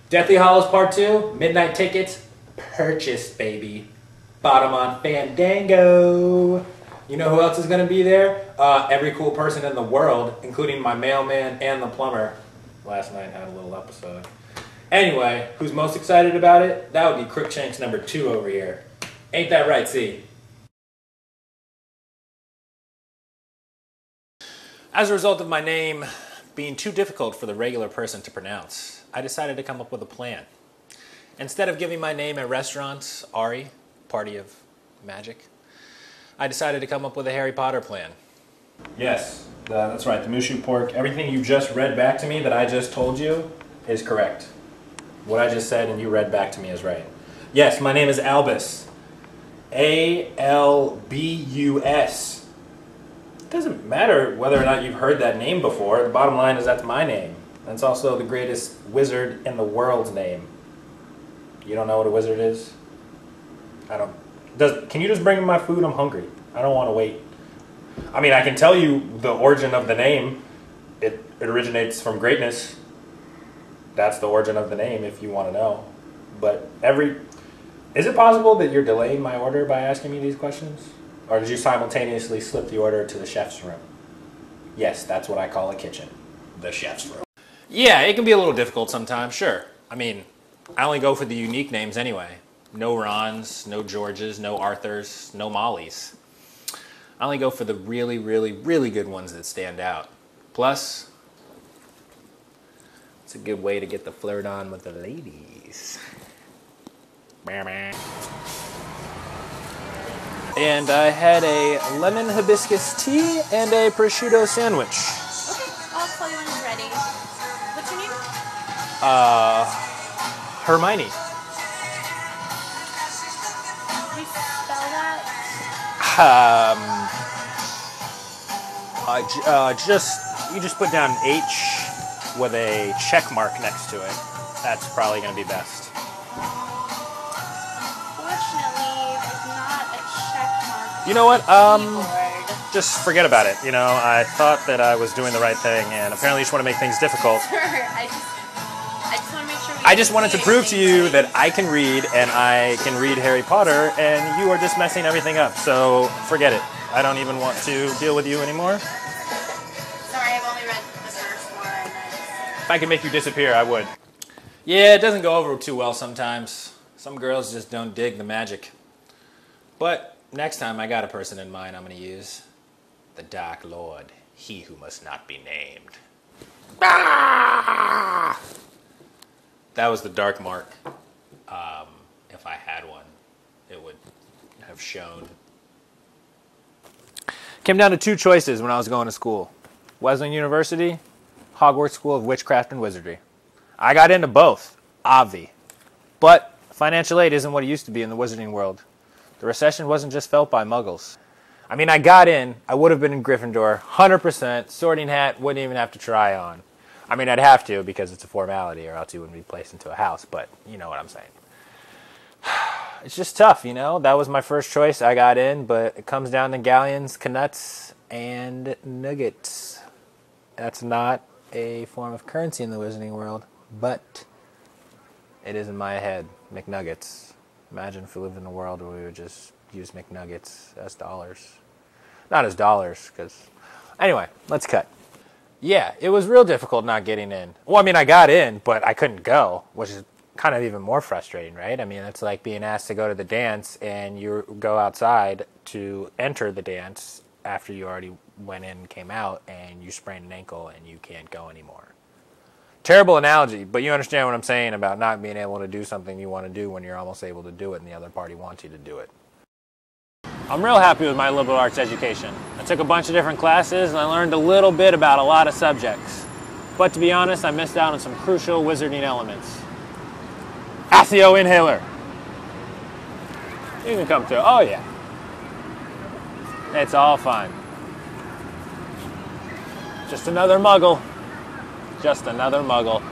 Deathly Hallows Part 2, midnight tickets, purchased, baby. Bottom on Fandango. You know who else is going to be there? Every cool person in the world, including my mailman and the plumber. Last night had a little episode. Anyway, who's most excited about it? That would be Crookshanks number 2 over here. Ain't that right, C? As a result of my name being too difficult for the regular person to pronounce, I decided to come up with a plan. Instead of giving my name at restaurants, Ari, Party of Magic, I decided to come up with a Harry Potter plan. Yes, that's right, the Mushu pork. Everything you just read back to me that I just told you is correct. What I just said and you read back to me is right. Yes, my name is Albus. A-L-B-U-S. It doesn't matter whether or not you've heard that name before. The bottom line is that's my name. That's also the greatest wizard in the world's name. You don't know what a wizard is? Can you just bring me my food? I'm hungry. I don't want to wait. I mean, I can tell you the origin of the name. It originates from greatness. That's the origin of the name if you want to know. But is it possible that you're delaying my order by asking me these questions? Or did you simultaneously slip the order to the chef's room? Yes, that's what I call a kitchen. The chef's room. Yeah, it can be a little difficult sometimes, sure. I mean, I only go for the unique names anyway. No Rons, no Georges, no Arthurs, no Mollys. I only go for the really, really, really good ones that stand out. Plus, it's a good way to get the flirt on with the ladies. And I had a lemon hibiscus tea and a prosciutto sandwich. Okay, I'll call you when it's ready. What's your name? Hermione. Can you spell that? You just put down H with a check mark next to it. That's probably going to be best. You know what? Just forget about it. You know, I thought that I was doing the right thing, and apparently you just want to make things difficult. Sure. I just want to make sure. I just wanted to prove to you that I can read, and I can read Harry Potter, and you are just messing everything up. So forget it. I don't even want to deal with you anymore. Sorry, I've only read the first one. If I could make you disappear, I would. Yeah, it doesn't go over too well sometimes. Some girls just don't dig the magic. But next time I got a person in mind I'm going to use. The Dark Lord, he who must not be named. Ah! That was the dark mark. If I had one, it would have shown. Came down to 2 choices when I was going to school. Wesleyan University, Hogwarts School of Witchcraft and Wizardry. I got into both, obvi. But financial aid isn't what it used to be in the wizarding world. The recession wasn't just felt by muggles. I mean, I got in, I would have been in Gryffindor, 100%, sorting hat, wouldn't even have to try on. I mean, I'd have to because it's a formality or else you wouldn't be placed into a house, but you know what I'm saying. It's just tough, you know? That was my first choice, I got in, but it comes down to galleons, knuts, and nuggets. That's not a form of currency in the wizarding world, but it is in my head, McNuggets. Imagine if we lived in a world where we would just use McNuggets as dollars. Not as dollars, because... Anyway, let's cut. Yeah, it was real difficult not getting in. Well, I mean, I got in, but I couldn't go, which is kind of even more frustrating, right? I mean, it's like being asked to go to the dance, and you go outside to enter the dance after you already went in and came out, and you sprained an ankle, and you can't go anymore. Terrible analogy, but you understand what I'm saying about not being able to do something you want to do when you're almost able to do it and the other party wants you to do it. I'm real happy with my liberal arts education. I took a bunch of different classes and I learned a little bit about a lot of subjects. But to be honest, I missed out on some crucial wizarding elements. Accio inhaler. You can come too. Oh yeah. It's all fine. Just another muggle. Just another muggle.